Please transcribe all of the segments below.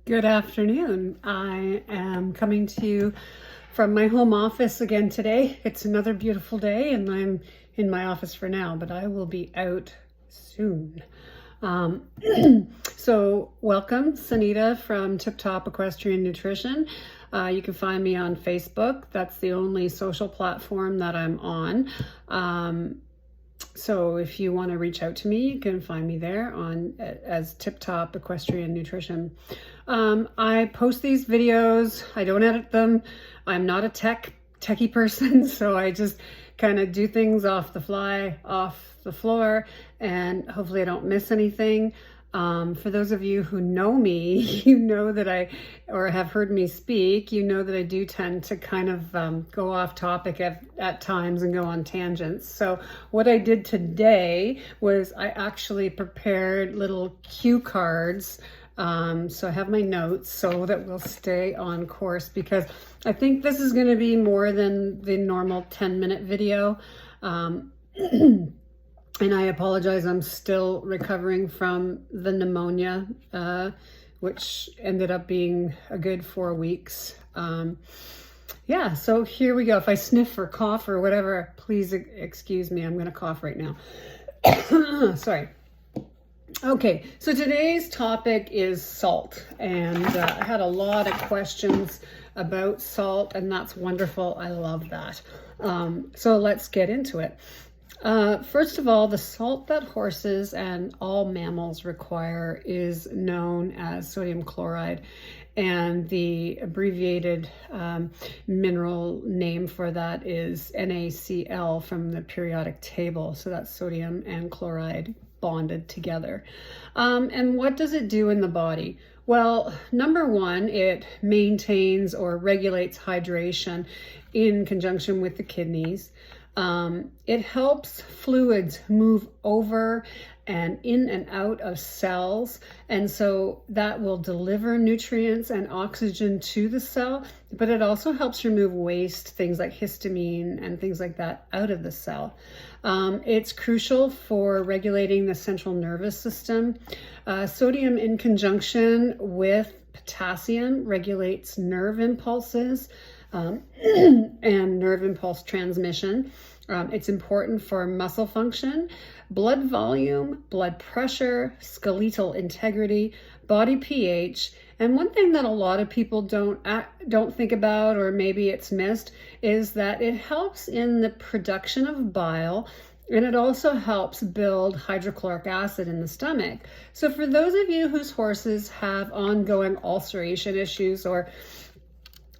Good afternoon. I am coming to you from my home office again today. It's another beautiful day and I'm in my office for now, but I will be out soon. Um, so welcome, Sanita from Tip Top Equestrian Nutrition. You can find me on Facebook. That's the only social platform that I'm on. So if you want to reach out to me, you can find me there as Tip Top Equestrian Nutrition. I post these videos. I don't edit them. I'm not a techie person, so I just kind of do things off the fly, off the floor, and hopefully I don't miss anything. For those of you who know me, you know that or have heard me speak, you know that I do tend to kind of go off topic at times and go on tangents. So what I did today was I actually prepared little cue cards. So I have my notes so that we'll stay on course, because I think this is going to be more than the normal 10-minute video. And I apologize, I'm still recovering from the pneumonia, which ended up being a good 4 weeks. Yeah, so here we go. If I sniff or cough or whatever, please excuse me. I'm going to cough right now. Sorry. Okay, so today's topic is salt, and I had a lot of questions about salt, and that's wonderful. I love that. So let's get into it. First of all, the salt that horses and all mammals require is known as sodium chloride, and the abbreviated mineral name for that is NaCl from the periodic table. So that's sodium and chloride bonded together. And what does it do in the body? Well, number one, it maintains or regulates hydration in conjunction with the kidneys. It helps fluids move over and in and out of cells, and so that will deliver nutrients and oxygen to the cell, but it also helps remove waste, things like histamine and things like that, out of the cell. It's crucial for regulating the central nervous system. Sodium in conjunction with potassium regulates nerve impulses and nerve impulse transmission. It's important for muscle function, blood volume, blood pressure, skeletal integrity, body pH. And one thing that a lot of people don't think about, or maybe it's missed, is that it helps in the production of bile, and it also helps build hydrochloric acid in the stomach. So for those of you whose horses have ongoing ulceration issues or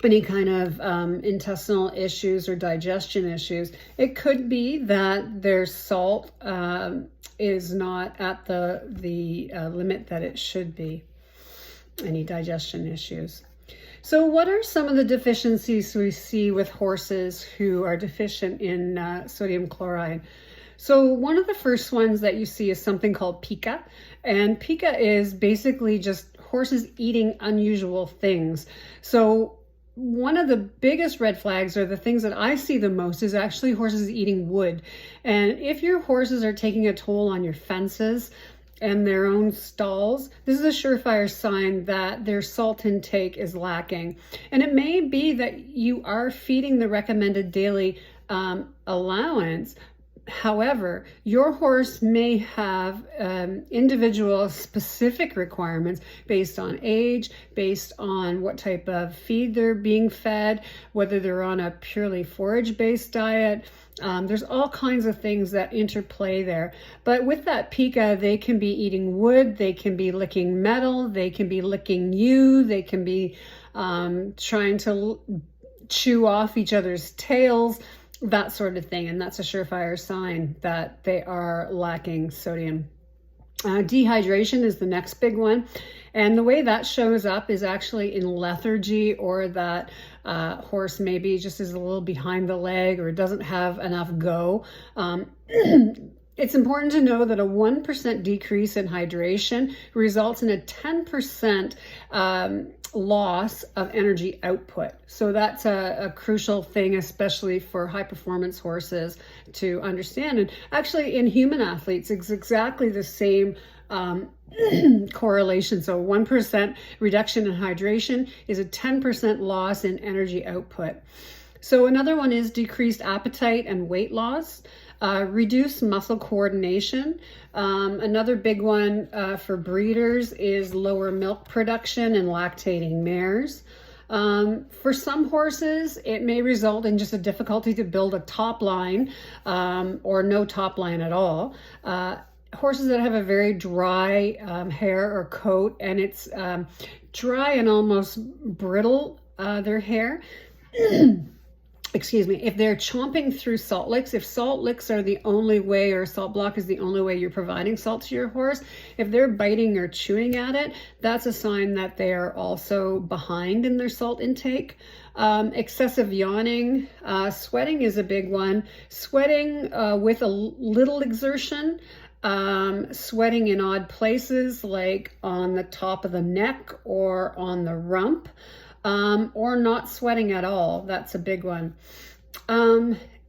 any kind of intestinal issues or digestion issues, it could be that their salt is not at the limit that it should be, any digestion issues. So what are some of the deficiencies we see with horses who are deficient in sodium chloride? So one of the first ones that you see is something called pica, and pica is basically just horses eating unusual things. So one of the biggest red flags, or the things that I see the most, is actually horses eating wood. And if your horses are taking a toll on your fences and their own stalls, this is a surefire sign that their salt intake is lacking. And it may be that you are feeding the recommended daily allowance. However, your horse may have individual specific requirements based on age, based on what type of feed they're being fed, whether they're on a purely forage-based diet. There's all kinds of things that interplay there. But with that pica, they can be eating wood, they can be licking metal, they can be licking you, they can be trying to chew off each other's tails, that sort of thing. And that's a surefire sign that they are lacking sodium. Dehydration is the next big one. And the way that shows up is actually in lethargy, or that horse maybe just is a little behind the leg or doesn't have enough go. It's important to know that a 1% decrease in hydration results in a 10% loss of energy output. So that's a crucial thing, especially for high performance horses to understand. And actually in human athletes, it's exactly the same correlation. So 1% reduction in hydration is a 10% loss in energy output. So another one is decreased appetite and weight loss. Reduce muscle coordination. Another big one for breeders is lower milk production in lactating mares. For some horses, it may result in just a difficulty to build a top line or no top line at all. Horses that have a very dry hair or coat, and it's dry and almost brittle, their hair, excuse me, if they're chomping through salt licks, if salt licks are the only way, or salt block is the only way you're providing salt to your horse, if they're biting or chewing at it, that's a sign that they are also behind in their salt intake. Excessive yawning, sweating is a big one. Sweating with a little exertion, sweating in odd places like on the top of the neck or on the rump. Or not sweating at all. That's a big one.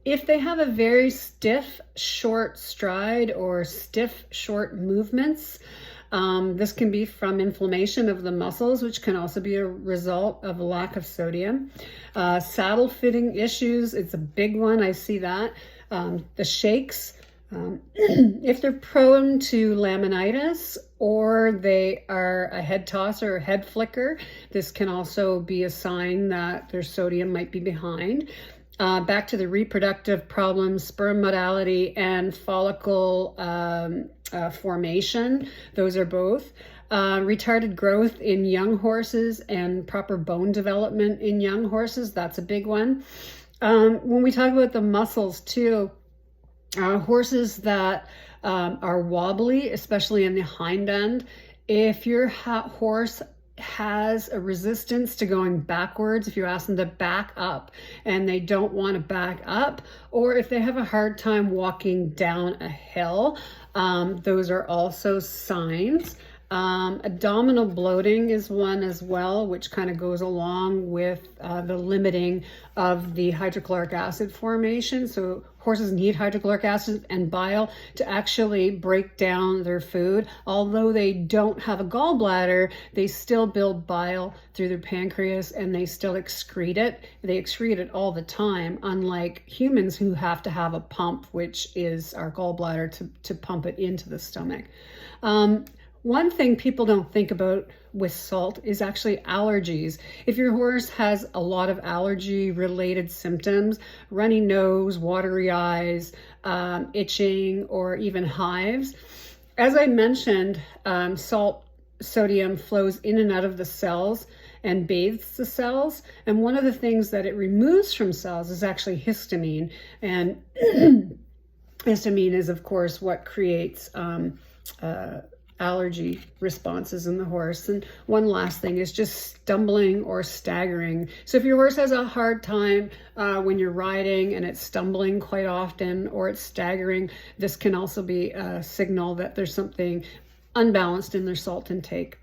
If they have a very stiff, short stride or stiff, short movements, this can be from inflammation of the muscles, which can also be a result of a lack of sodium. Saddle fitting issues, it's a big one. I see that. The shakes. If they're prone to laminitis or they are a head tosser or head flicker, this can also be a sign that their sodium might be behind. Back to the reproductive problems, sperm motility and follicle formation. Those are both. Retarded growth in young horses and proper bone development in young horses. That's a big one. When we talk about the muscles too, horses that are wobbly, especially in the hind end, if your horse has a resistance to going backwards, if you ask them to back up and they don't want to back up, or if they have a hard time walking down a hill, those are also signs. Abdominal bloating is one as well, which kind of goes along with the limiting of the hydrochloric acid formation. So horses need hydrochloric acid and bile to actually break down their food. Although they don't have a gallbladder, they still build bile through their pancreas and they still excrete it. They excrete it all the time, unlike humans who have to have a pump, which is our gallbladder to pump it into the stomach. One thing people don't think about with salt is actually allergies. If your horse has a lot of allergy related symptoms, runny nose, watery eyes, itching, or even hives, as I mentioned, sodium flows in and out of the cells and bathes the cells. And one of the things that it removes from cells is actually histamine. And histamine is, of course, what creates allergy responses in the horse. And one last thing is just stumbling or staggering. So if your horse has a hard time when you're riding and it's stumbling quite often or it's staggering, this can also be a signal that there's something unbalanced in their salt intake.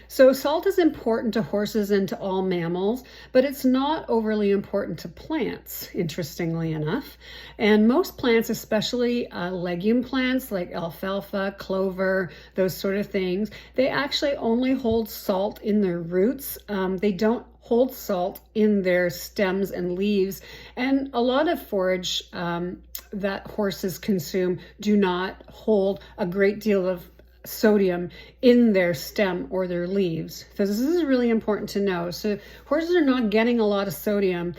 So salt is important to horses and to all mammals, but it's not overly important to plants, interestingly enough. And most plants, especially legume plants like alfalfa, clover, those sort of things, they actually only hold salt in their roots. They don't hold salt in their stems and leaves. And a lot of forage that horses consume do not hold a great deal of sodium in their stem or their leaves. So this is really important to know. So horses are not getting a lot of sodium,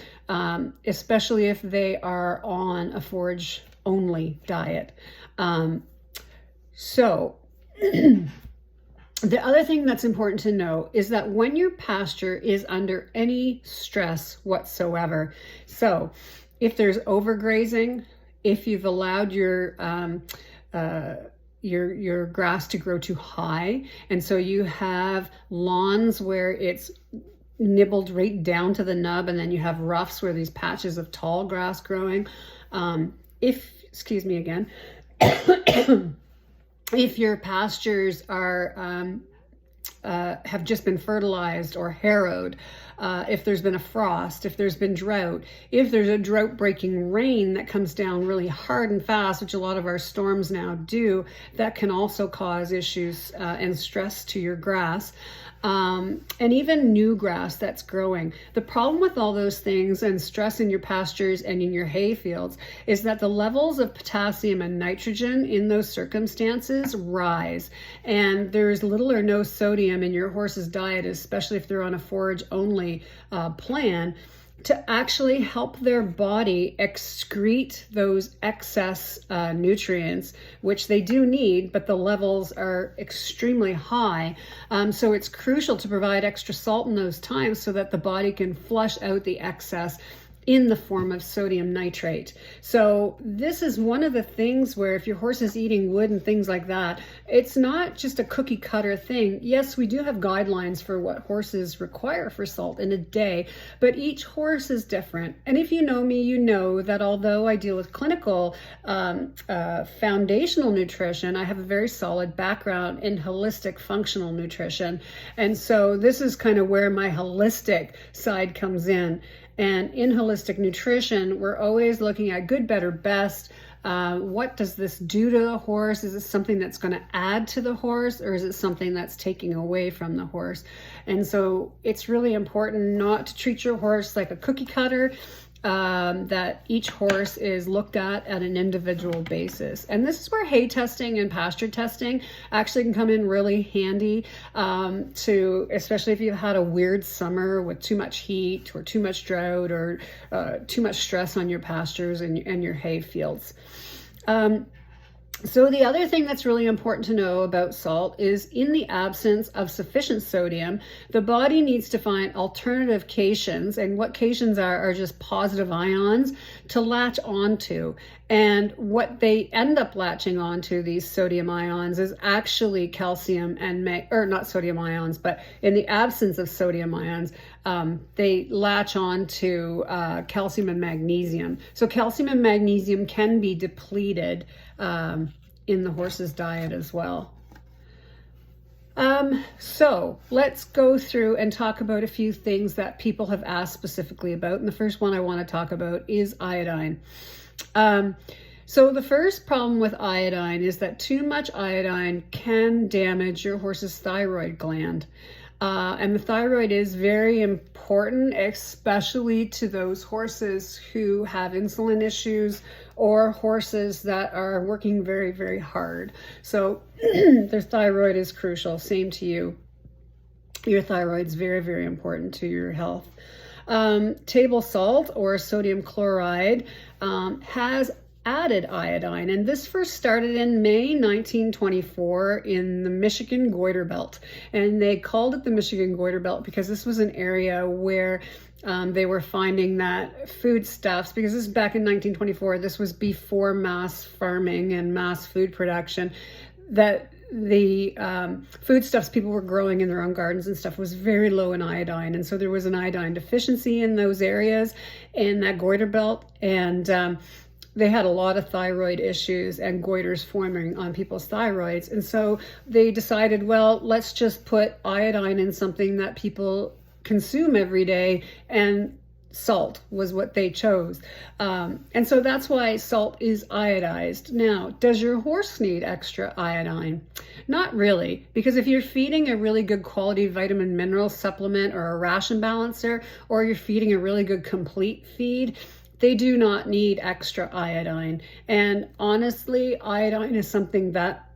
especially if they are on a forage only diet. So the other thing that's important to know is that when your pasture is under any stress whatsoever, so if there's overgrazing, if you've allowed your grass to grow too high, and so you have lawns where it's nibbled right down to the nub, and then you have roughs where these patches of tall grass growing. Excuse me again, if your pastures are have just been fertilized or harrowed, if there's been a frost, if there's been drought, if there's a drought-breaking rain that comes down really hard and fast, which a lot of our storms now do, that can also cause issues and stress to your grass. And even new grass that's growing. The problem with all those things and stress in your pastures and in your hay fields is that the levels of potassium and nitrogen in those circumstances rise. And there's little or no sodium in your horse's diet, especially if they're on a forage only plan, to actually help their body excrete those excess nutrients, which they do need, but the levels are extremely high. So it's crucial to provide extra salt in those times so that the body can flush out the excess in the form of sodium nitrate. So this is one of the things where if your horse is eating wood and things like that, it's not just a cookie cutter thing. Yes, we do have guidelines for what horses require for salt in a day, but each horse is different. And if you know me, you know that although I deal with clinical foundational nutrition, I have a very solid background in holistic functional nutrition. And so this is kind of where my holistic side comes in. And in holistic nutrition, we're always looking at good, better, best. What does this do to the horse? Is it something that's going to add to the horse, or is it something that's taking away from the horse? And so it's really important not to treat your horse like a cookie cutter, that each horse is looked at an individual basis. And this is where hay testing and pasture testing actually can come in really handy, especially if you've had a weird summer with too much heat or too much drought or too much stress on your pastures and your hay fields. So the other thing that's really important to know about salt is in the absence of sufficient sodium, the body needs to find alternative cations, and what cations are just positive ions to latch onto. And what they end up latching onto, these sodium ions, is actually calcium and not sodium ions, but in the absence of sodium ions, they latch on to calcium and magnesium. So calcium and magnesium can be depleted in the horse's diet as well. So let's go through and talk about a few things that people have asked specifically about. And the first one I want to talk about is iodine. So the first problem with iodine is that too much iodine can damage your horse's thyroid gland. And the thyroid is very important, especially to those horses who have insulin issues or horses that are working very, very hard. So their thyroid is crucial. Same to you. Your thyroid is very, very important to your health. Table salt or sodium chloride has added iodine, and this first started in May 1924 in the Michigan Goiter Belt, and they called it the Michigan Goiter Belt because this was an area where they were finding that foodstuffs, because this is back in 1924, this was before mass farming and mass food production, that the foodstuffs people were growing in their own gardens and stuff was very low in iodine, and so there was an iodine deficiency in those areas in that goiter belt, and they had a lot of thyroid issues and goiters forming on people's thyroids. And so they decided, well, let's just put iodine in something that people consume every day, and salt was what they chose. And so that's why salt is iodized. Now, does your horse need extra iodine? Not really, because if you're feeding a really good quality vitamin mineral supplement or a ration balancer, or you're feeding a really good complete feed, they do not need extra iodine. And honestly, iodine is something that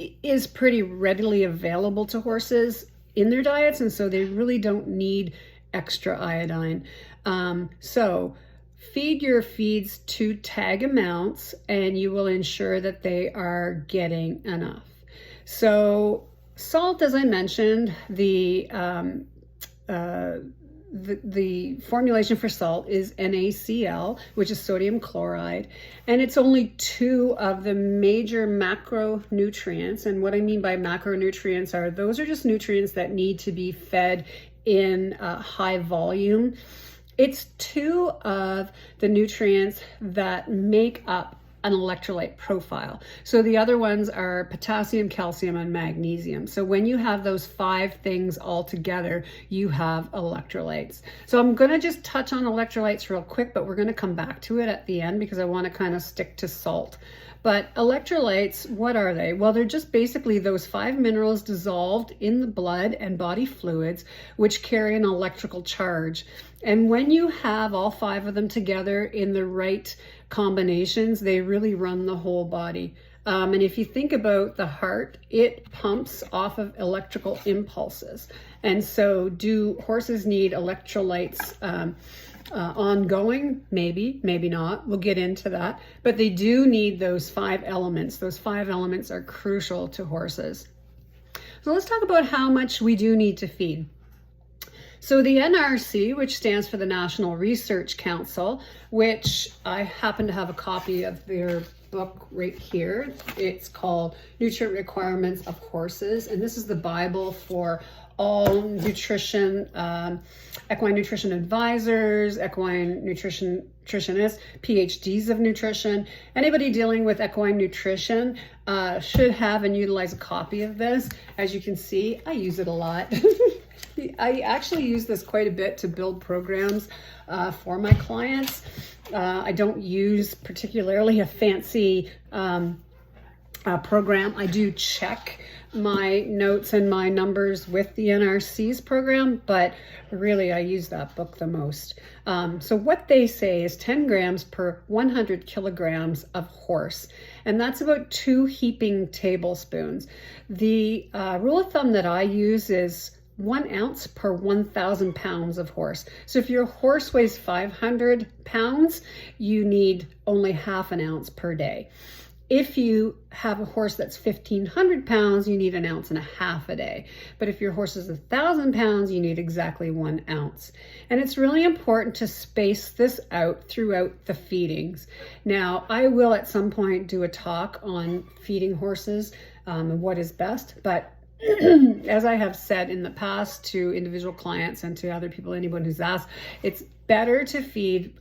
is pretty readily available to horses in their diets, and so they really don't need extra iodine. So feed your feeds to tag amounts, and you will ensure that they are getting enough. So salt, as I mentioned, the formulation for salt is NaCl, which is sodium chloride, and it's only 2 of the major macronutrients. And what I mean by macronutrients are, those are just nutrients that need to be fed in high volume. It's 2 of the nutrients that make up an electrolyte profile. So the other ones are potassium, calcium, and magnesium. So when you have those 5 things all together, you have electrolytes. So I'm going to just touch on electrolytes real quick, but we're going to come back to it at the end because I want to kind of stick to salt. But electrolytes, what are they? Well, they're just basically those 5 minerals dissolved in the blood and body fluids, which carry an electrical charge. And when you have all 5 of them together in the right combinations, they really run the whole body. And if you think about the heart, it pumps off of electrical impulses. And so do horses need electrolytes ongoing? Maybe, maybe not. We'll get into that. But they do need those 5 elements. Those 5 elements are crucial to horses. So let's talk about how much we do need to feed. So the NRC, which stands for the National Research Council, which I happen to have a copy of their book right here. It's called Nutrient Requirements of Horses. And this is the Bible for all nutrition, equine nutrition advisors, equine nutritionists, PhDs of nutrition. Anybody dealing with equine nutrition should have and utilize a copy of this. As you can see, I use it a lot. I actually use this quite a bit to build programs for my clients. I don't use particularly a fancy program. I do check my notes and my numbers with the NRC's program, but really I use that book the most. So what they say is 10 grams per 100 kilograms of horse, and that's about 2 heaping tablespoons. The rule of thumb that I use is 1 ounce per 1,000 pounds of horse. So if your horse weighs 500 pounds, you need only half an ounce per day. If you have a horse that's 1,500 pounds, you need 1.5 ounces a day. But if your horse is 1,000 pounds, you need exactly 1 ounce. And it's really important to space this out throughout the feedings. Now, I will at some point do a talk on feeding horses and what is best, but as I have said in the past to individual clients and to other people, anyone who's asked, it's better to feed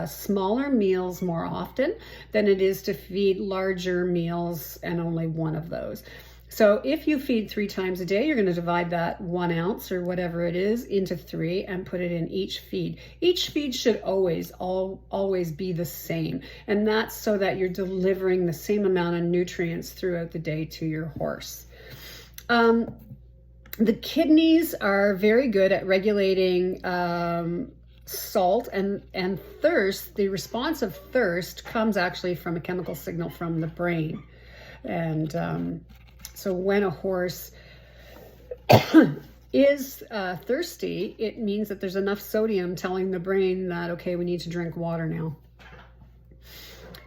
smaller meals more often than it is to feed larger meals and only one of those. So if you feed 3 times a day, you're going to divide that 1 ounce or whatever it is into 3 and put it in each feed. Each feed should always be the same. And that's so that you're delivering the same amount of nutrients throughout the day to your horse. The kidneys are very good at regulating salt and thirst. The response of thirst comes actually from a chemical signal from the brain. And so when a horse is thirsty, it means that there's enough sodium telling the brain that, okay, we need to drink water now.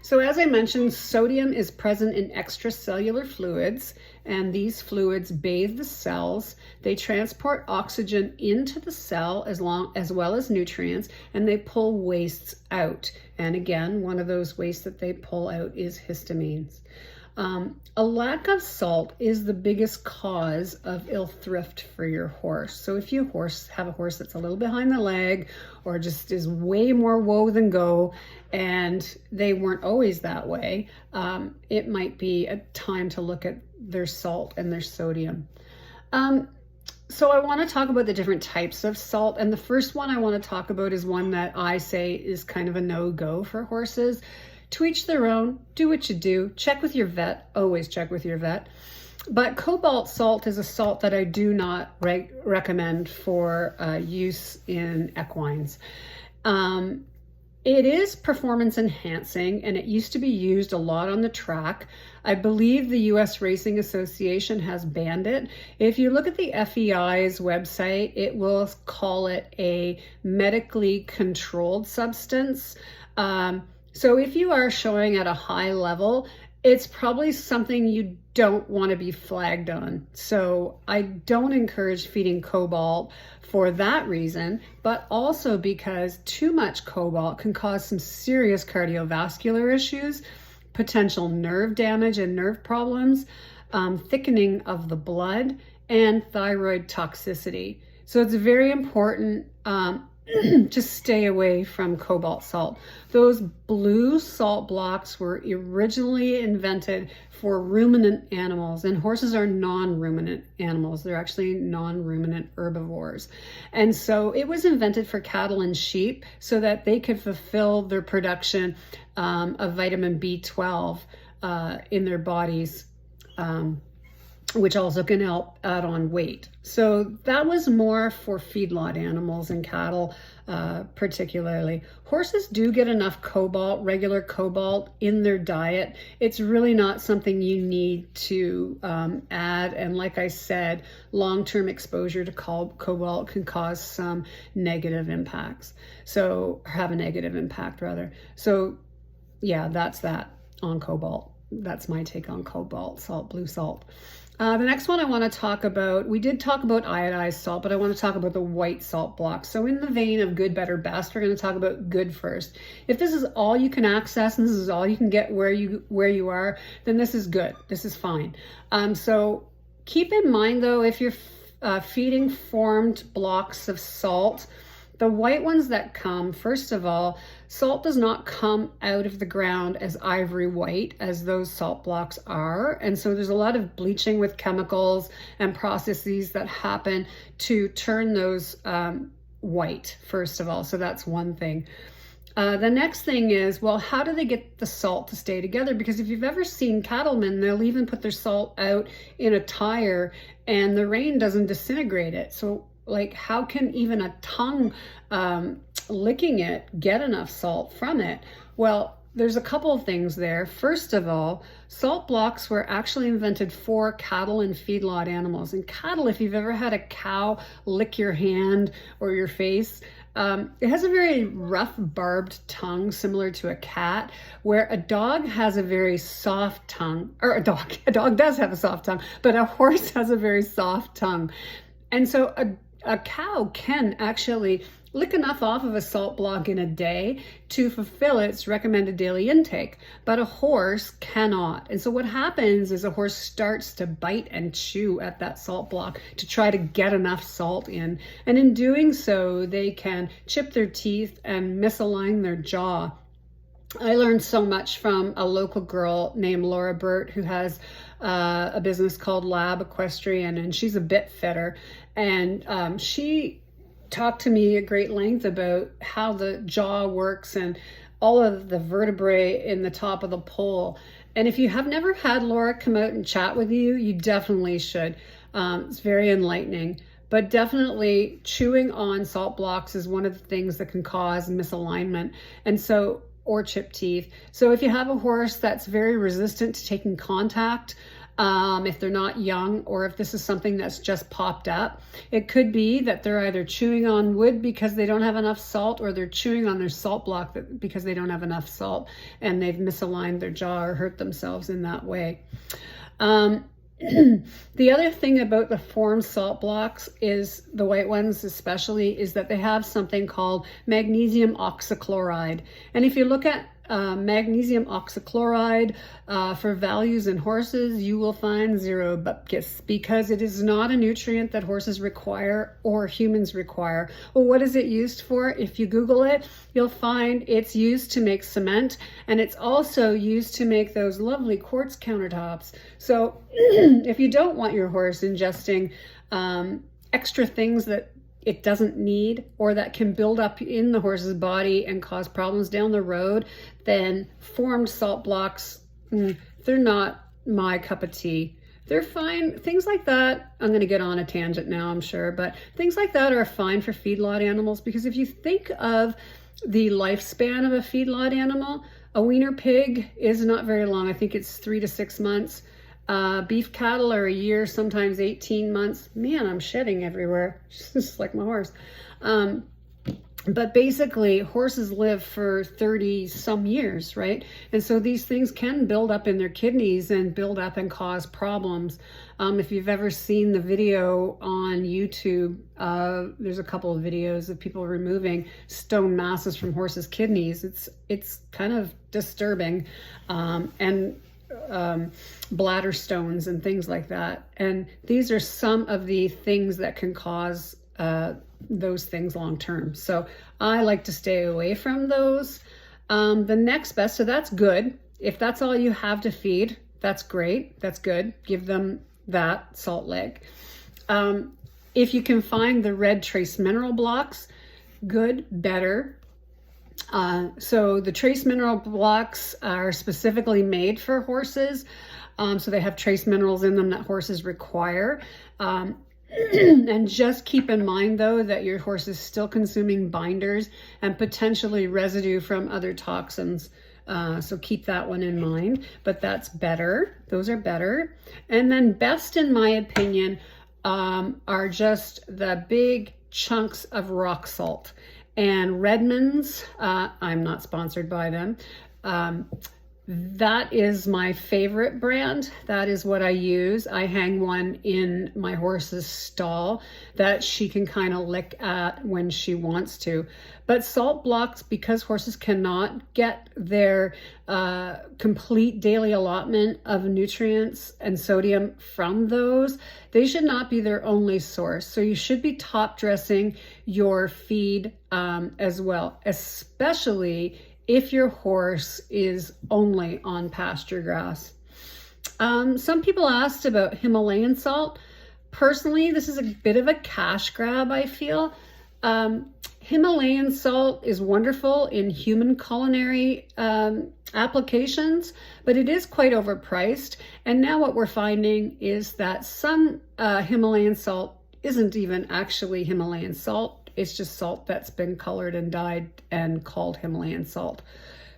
So as I mentioned, sodium is present in extracellular fluids, and these fluids bathe the cells. They transport oxygen into the cell as well as nutrients, and they pull wastes out. And again, one of those wastes that they pull out is histamines. A lack of salt is the biggest cause of ill thrift for your horse. So if you have a horse that's a little behind the leg or just is way more woe than go, and they weren't always that way, it might be a time to look at their salt and their sodium. So I want to talk about the different types of salt. And the first one I want to talk about is one that I say is kind of a no-go for horses. To each their own, do what you do, check with your vet, always check with your vet. But cobalt salt is a salt that I do not recommend for use in equines. It is performance enhancing, and it used to be used a lot on the track. I believe the US Racing Association has banned it. If you look at the FEI's website, it will call it a medically controlled substance. So if you are showing at a high level, it's probably something you don't want to be flagged on. So I don't encourage feeding cobalt for that reason, but also because too much cobalt can cause some serious cardiovascular issues, potential nerve damage and nerve problems, thickening of the blood, and thyroid toxicity. So it's very important just stay away from cobalt salt. Those blue salt blocks were originally invented for ruminant animals, and horses are non-ruminant animals. They're actually non-ruminant herbivores. And so it was invented for cattle and sheep so that they could fulfill their production of vitamin B12 in their bodies, which also can help add on weight. So that was more for feedlot animals and cattle particularly. Horses do get enough cobalt, regular cobalt, in their diet. It's really not something you need to add. And like I said, long-term exposure to cobalt can cause some negative impacts. So have a negative impact rather. So yeah, that's that on cobalt. That's my take on cobalt salt, blue salt. The next one I want to talk about, we did talk about iodized salt, but I want to talk about the white salt blocks. So in the vein of good, better, best, we're going to talk about good first. If this is all you can access and this is all you can get where you are, then this is good. This is fine. So keep in mind though, if you're feeding formed blocks of salt, the white ones that come, first of all, salt does not come out of the ground as ivory white as those salt blocks are. And so there's a lot of bleaching with chemicals and processes that happen to turn those white, first of all. So that's one thing. The next thing is, well, how do they get the salt to stay together? Because if you've ever seen cattlemen, they'll even put their salt out in a tire and the rain doesn't disintegrate it. So like, how can even a tongue licking it get enough salt from it? Well, there's a couple of things there. First of all, salt blocks were actually invented for cattle and feedlot animals. And cattle, if you've ever had a cow lick your hand or your face, it has a very rough, barbed tongue, similar to a cat, where a dog has a very soft tongue, or a dog does have a soft tongue, but a horse has a very soft tongue. And so a cow can actually lick enough off of a salt block in a day to fulfill its recommended daily intake, but a horse cannot. And so what happens is a horse starts to bite and chew at that salt block to try to get enough salt in. And in doing so, they can chip their teeth and misalign their jaw. I learned so much from a local girl named Laura Burt, who has a business called Lab Equestrian, and she's a bit fitter. And she talked to me at great length about how the jaw works and all of the vertebrae in the top of the poll. And if you have never had Laura come out and chat with you, you definitely should. It's very enlightening. But definitely chewing on salt blocks is one of the things that can cause misalignment. And so, or chipped teeth. So if you have a horse that's very resistant to taking contact, if they're not young, or if this is something that's just popped up, it could be that they're either chewing on wood because they don't have enough salt, or they're chewing on their salt block because they don't have enough salt and they've misaligned their jaw or hurt themselves in that way. The other thing about the formed salt blocks is, the white ones especially, is that they have something called magnesium oxychloride. And if you look at magnesium oxychloride for values in horses, you will find zero bupkis, because it is not a nutrient that horses require or humans require. Well, what is it used for? If you Google it, you'll find it's used to make cement, and it's also used to make those lovely quartz countertops. So if you don't want your horse ingesting extra things that it doesn't need, or that can build up in the horse's body and cause problems down the road, then formed salt blocks, they're not my cup of tea. They're fine. Things like that, I'm going to get on a tangent now, I'm sure, but things like that are fine for feedlot animals, because if you think of the lifespan of a feedlot animal, a weaner pig is not very long. I think it's 3 to 6 months. Beef cattle are a year, sometimes 18 months. Man, I'm shedding everywhere, just like my horse. But basically, horses live for 30 some years, right? And so these things can build up in their kidneys and build up and cause problems. If you've ever seen the video on YouTube, there's a couple of videos of people removing stone masses from horses' kidneys. It's kind of disturbing. And bladder stones and things like that. And these are some of the things that can cause those things long term. So I like to stay away from those. The next best, so that's good. If that's all you have to feed, that's great. That's good. Give them that salt lick. If you can find the red trace mineral blocks, good, better. So the trace mineral blocks are specifically made for horses. So they have trace minerals in them that horses require. And just keep in mind, though, that your horse is still consuming binders and potentially residue from other toxins. So keep that one in mind, but that's better. Those are better. And then best, in my opinion, are just the big chunks of rock salt. And Redmond's, I'm not sponsored by them. That is my favorite brand. That is what I use. I hang one in my horse's stall that she can kind of lick at when she wants to. But salt blocks, because horses cannot get their complete daily allotment of nutrients and sodium from those, they should not be their only source. So you should be top dressing your feed as well, especially if your horse is only on pasture grass. Some people asked about Himalayan salt. Personally, this is a bit of a cash grab, I feel. Himalayan salt is wonderful in human culinary applications, but it is quite overpriced. And now what we're finding is that some Himalayan salt isn't even actually Himalayan salt. It's just salt that's been colored and dyed and called Himalayan salt.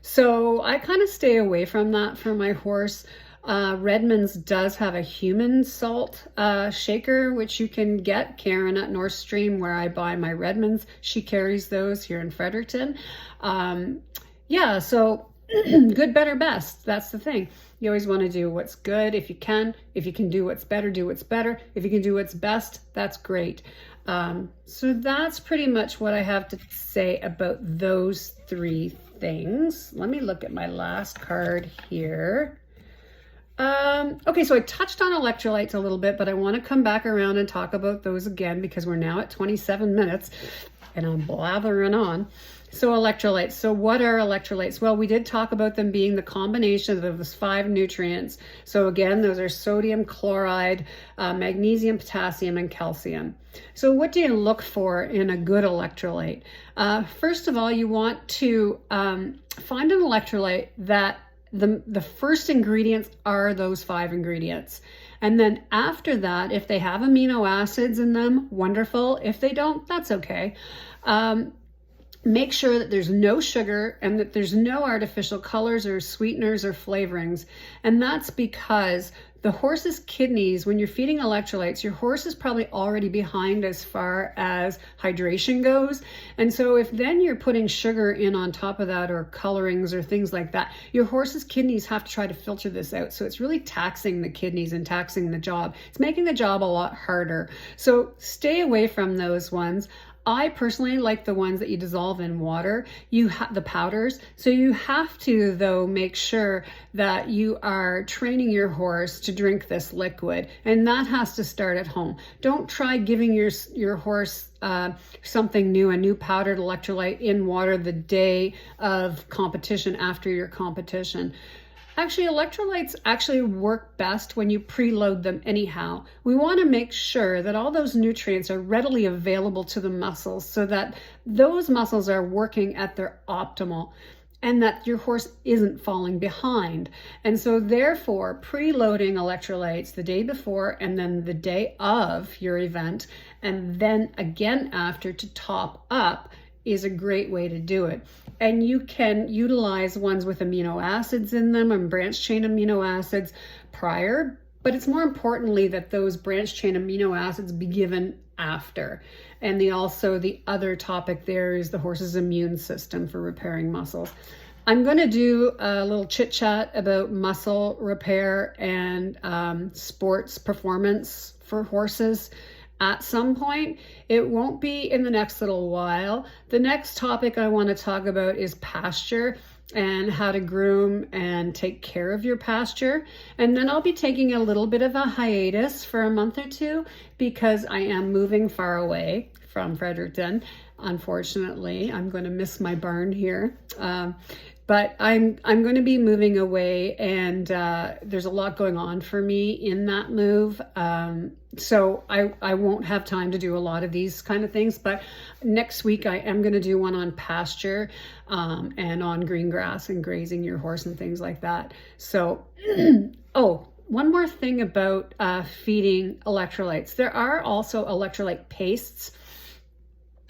So I kind of stay away from that for my horse. Redmond's does have a human salt shaker, which you can get. Karen at North Stream, where I buy my Redmond's, she carries those here in Fredericton. Yeah, so good, better, best. That's the thing. You always want to do what's good if you can. If you can do what's better, do what's better. If you can do what's best, that's great. So that's pretty much what I have to say about those three things. Let me look at my last card here. Okay, so I touched on electrolytes a little bit, but I want to come back around and talk about those again because we're now at 27 minutes and I'm blathering on. So electrolytes. So what are electrolytes? Well, we did talk about them being the combination of those 5 nutrients. So again, those are sodium, chloride, magnesium, potassium, and calcium. So what do you look for in a good electrolyte? First of all, you want to find an electrolyte that the first ingredients are those 5 ingredients. And then after that, if they have amino acids in them, wonderful. If they don't, that's okay. Make sure that there's no sugar and that there's no artificial colors or sweeteners or flavorings. And that's because the horse's kidneys, when you're feeding electrolytes, your horse is probably already behind as far as hydration goes. And so if then you're putting sugar in on top of that or colorings or things like that, your horse's kidneys have to try to filter this out. So it's really taxing the kidneys and taxing the job. It's making the job a lot harder. So stay away from those ones. I personally like the ones that you dissolve in water. You have the powders. So you have to, though, make sure that you are training your horse to drink this liquid. And that has to start at home. Don't try giving your horse something new, a new powdered electrolyte in water the day of competition, after your competition. Actually, electrolytes actually work best when you preload them anyhow. We want to make sure that all those nutrients are readily available to the muscles so that those muscles are working at their optimal and that your horse isn't falling behind. And so therefore, preloading electrolytes the day before and then the day of your event and then again after to top up is a great way to do it. And you can utilize ones with amino acids in them and branched chain amino acids prior, but it's more importantly that those branched chain amino acids be given after. And the other topic there is the horse's immune system for repairing muscles. I'm going to do a little chit chat about muscle repair and sports performance for horses at some point. It won't be in the next little while. The next topic I want to talk about is pasture and how to groom and take care of your pasture. And then I'll be taking a little bit of a hiatus for a month or two because I am moving far away from Fredericton. Unfortunately, I'm going to miss my barn here. But I'm going to be moving away, and there's a lot going on for me in that move. So I won't have time to do a lot of these kind of things. But next week I am going to do one on pasture and on green grass and grazing your horse and things like that. So, oh, one more thing about feeding electrolytes. There are also electrolyte pastes.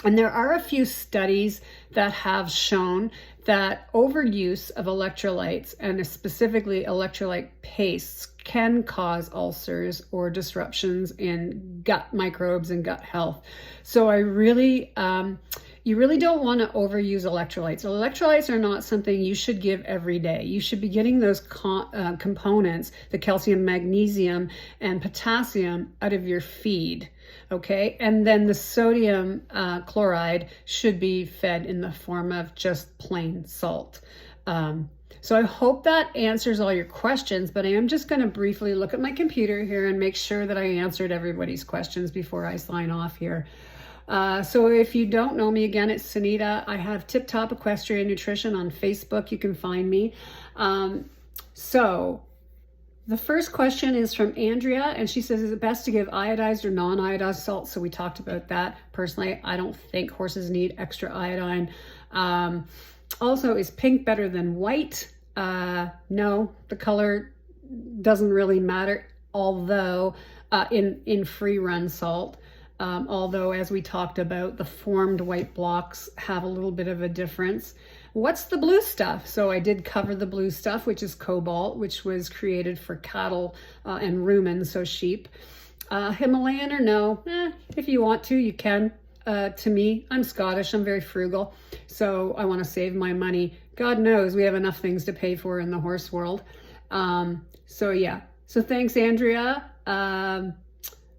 And there are a few studies that have shown that overuse of electrolytes, and specifically electrolyte pastes, can cause ulcers or disruptions in gut microbes and gut health. So I really, you really don't want to overuse electrolytes. Electrolytes are not something you should give every day. You should be getting those components, the calcium, magnesium, and potassium, out of your feed. Okay, and then the sodium chloride should be fed in the form of just plain salt. So I hope that answers all your questions, but I am just going to briefly look at my computer here and make sure that I answered everybody's questions before I sign off here. So if you don't know me, again, it's Sunita. I have Tip Top Equestrian Nutrition on Facebook. You can find me. So the first question is from Andrea, and she says, is it best to give iodized or non-iodized salt? So we talked about that. Personally, I don't think horses need extra iodine. Also, is pink better than white? No, the color doesn't really matter, although in free run salt. Although, as we talked about, the formed white blocks have a little bit of a difference. What's the blue stuff? So I did cover the blue stuff, which is cobalt, which was created for cattle and rumen, so sheep. Himalayan or no? If you want to, you can. To me, I'm Scottish, I'm very frugal, so I want to save my money. God knows we have enough things to pay for in the horse world. So yeah, so thanks, Andrea.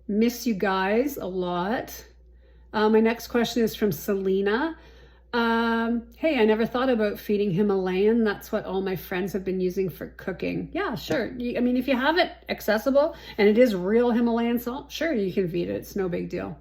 Miss you guys a lot. My next question is from Selena. Hey, I never thought about feeding Himalayan. That's what all my friends have been using for cooking. Yeah, sure. I mean, if you have it accessible and it is real Himalayan salt, sure, you can feed it. It's no big deal.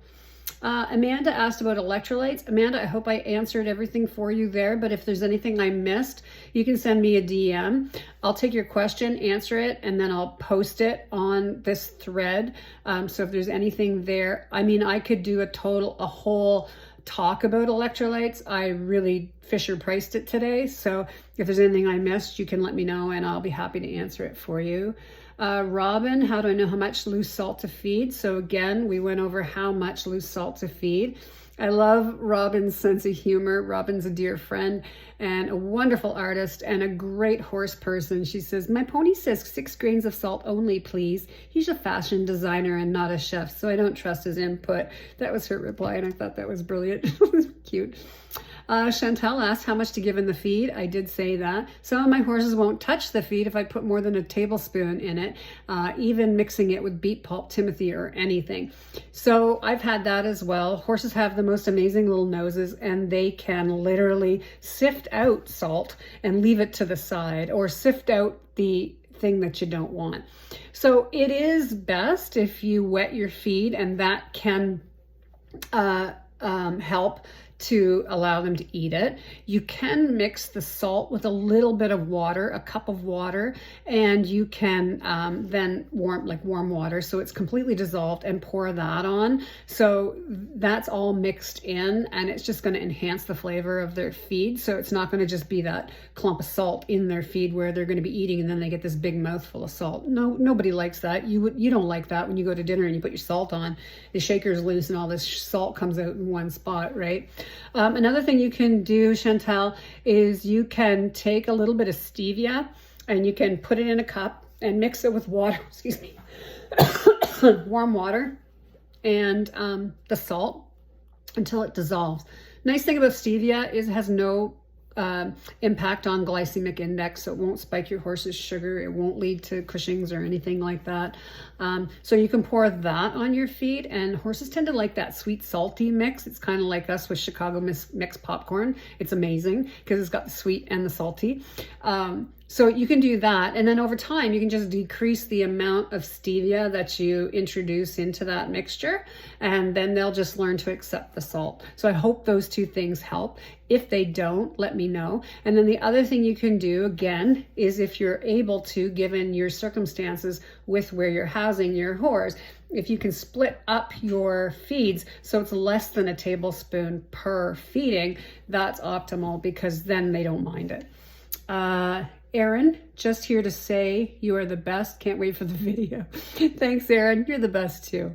Amanda asked about electrolytes. Amanda, I hope I answered everything for you there, but if there's anything I missed, you can send me a DM. I'll take your question, answer it, and then I'll post it on this thread. So if there's anything there, I mean, I could do a whole talk about electrolytes. I really Fisher priced it today. So if there's anything I missed, you can let me know and I'll be happy to answer it for you. Robin, how do I know how much loose salt to feed? So again, we went over how much loose salt to feed. I love Robin's sense of humor. Robin's a dear friend and a wonderful artist and a great horse person. She says, my pony says 6 grains of salt only, please. He's a fashion designer and not a chef, so I don't trust his input. That was her reply, and I thought that was brilliant. It was cute. Chantel asked how much to give in the feed. I did say that. Some of my horses won't touch the feed if I put more than a tablespoon in it, even mixing it with beet pulp, Timothy, or anything. So I've had that as well. Horses have the most amazing little noses, and they can literally sift out salt and leave it to the side, or sift out the thing that you don't want. So it is best if you wet your feed, and that can help to allow them to eat it. You can mix the salt with a little bit of water, a cup of water, and you can then warm water so it's completely dissolved, and pour that on. So that's all mixed in, and it's just going to enhance the flavor of their feed. So it's not going to just be that clump of salt in their feed where they're going to be eating and then they get this big mouthful of salt. No, nobody likes that. You don't like that when you go to dinner and you put your salt on. The shaker's loose and all this salt comes out in one spot, right? Another thing you can do, Chantel, is you can take a little bit of stevia and you can put it in a cup and mix it with water, excuse me, warm water and the salt until it dissolves. Nice thing about stevia is it has no impact on glycemic index, so it won't spike your horse's sugar. It won't lead to Cushing's or anything like that. So you can pour that on your feed, and horses tend to like that sweet salty mix. It's kind of like us with Chicago mixed popcorn. It's amazing because it's got the sweet and the salty. So you can do that. And then over time, you can just decrease the amount of stevia that you introduce into that mixture. And then they'll just learn to accept the salt. So I hope those two things help. If they don't, let me know. And then the other thing you can do, again, is if you're able to, given your circumstances with where you're housing your horse, if you can split up your feeds so it's less than a tablespoon per feeding, that's optimal, because then they don't mind it. Erin, just here to say you are the best. Can't wait for the video. Thanks, Erin. You're the best too.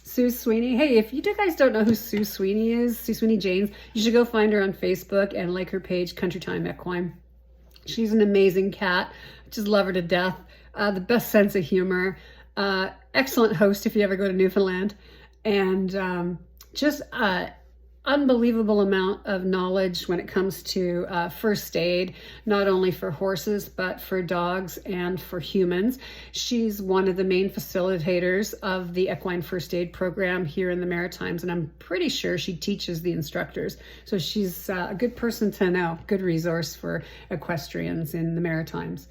Sue Sweeney. Hey, if you guys don't know who Sue Sweeney is, Sue Sweeney Janes, you should go find her on Facebook and like her page, Country Time Equine. She's an amazing cat. I just love her to death. The best sense of humor. Excellent host if you ever go to Newfoundland. And just unbelievable amount of knowledge when it comes to first aid, not only for horses, but for dogs and for humans. She's one of the main facilitators of the equine first aid program here in the Maritimes, and I'm pretty sure she teaches the instructors. So she's a good person to know, good resource for equestrians in the Maritimes.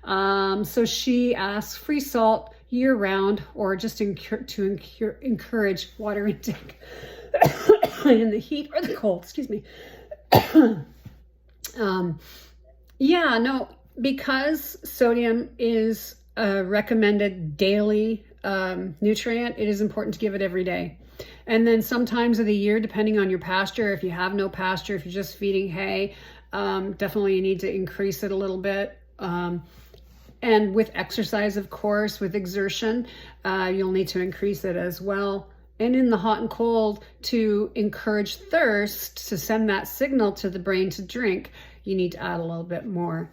So she asks free salt year round, or just to encourage water intake in the heat or the cold, excuse me. Yeah, no, because sodium is a recommended daily nutrient, it is important to give it every day. And then sometimes of the year, depending on your pasture, if you have no pasture, if you're just feeding hay, definitely you need to increase it a little bit. And with exercise, of course, with exertion, you'll need to increase it as well. And in the hot and cold, to encourage thirst, to send that signal to the brain to drink, you need to add a little bit more.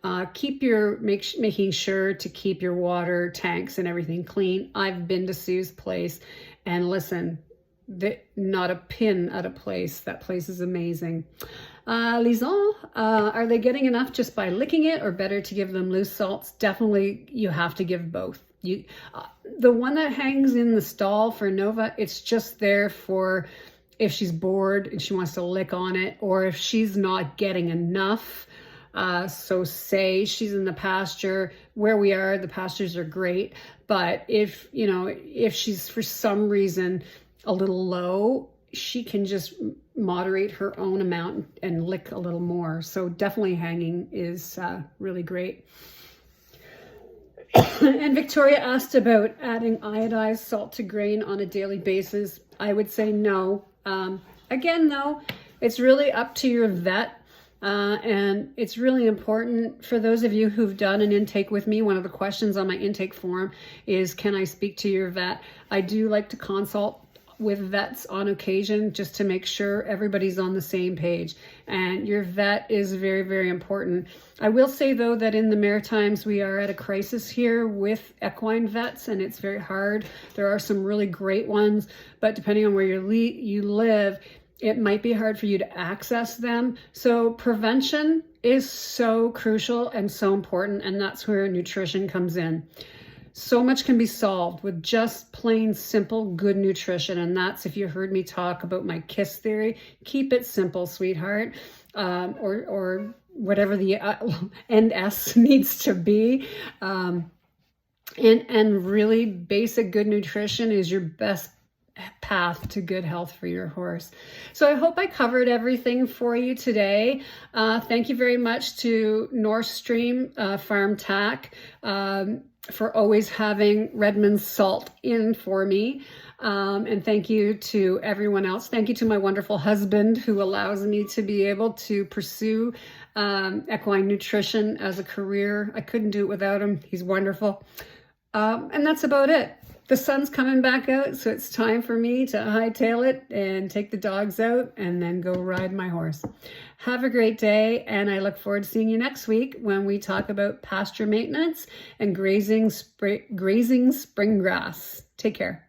Making sure to keep your water tanks and everything clean. I've been to Sue's place, and listen, not a pin out of place. That place is amazing. Lison, are they getting enough just by licking it, or better to give them loose salts? Definitely, you have to give both. The one that hangs in the stall for Nova, it's just there for if she's bored and she wants to lick on it, or if she's not getting enough. So say she's in the pasture. Where we are, the pastures are great, but if she's for some reason a little low, she can just moderate her own amount and lick a little more. So definitely hanging is really great. And Victoria asked about adding iodized salt to grain on a daily basis. I would say no. Again, though, it's really up to your vet. And it's really important for those of you who've done an intake with me. One of the questions on my intake form is, can I speak to your vet? I do like to consult with vets on occasion just to make sure everybody's on the same page, and your vet is very, very important. I will say though that in the Maritimes we are at a crisis here with equine vets, and it's very hard. There are some really great ones, but depending on where you live, it might be hard for you to access them. So prevention is so crucial and so important, and that's where nutrition comes in. So much can be solved with just plain simple good nutrition, and that's if you heard me talk about my KISS theory. Keep it simple, sweetheart, or whatever the NS needs to be. And really basic good nutrition is your best path to good health for your horse. So I hope I covered everything for you today. Thank you very much to North Stream Farm Tack for always having Redmond's salt in for me. And thank you to everyone else. Thank you to my wonderful husband who allows me to be able to pursue equine nutrition as a career. I couldn't do it without him. He's wonderful. And that's about it. The sun's coming back out, so it's time for me to hightail it and take the dogs out and then go ride my horse. Have a great day, and I look forward to seeing you next week when we talk about pasture maintenance and grazing spring grass. Take care.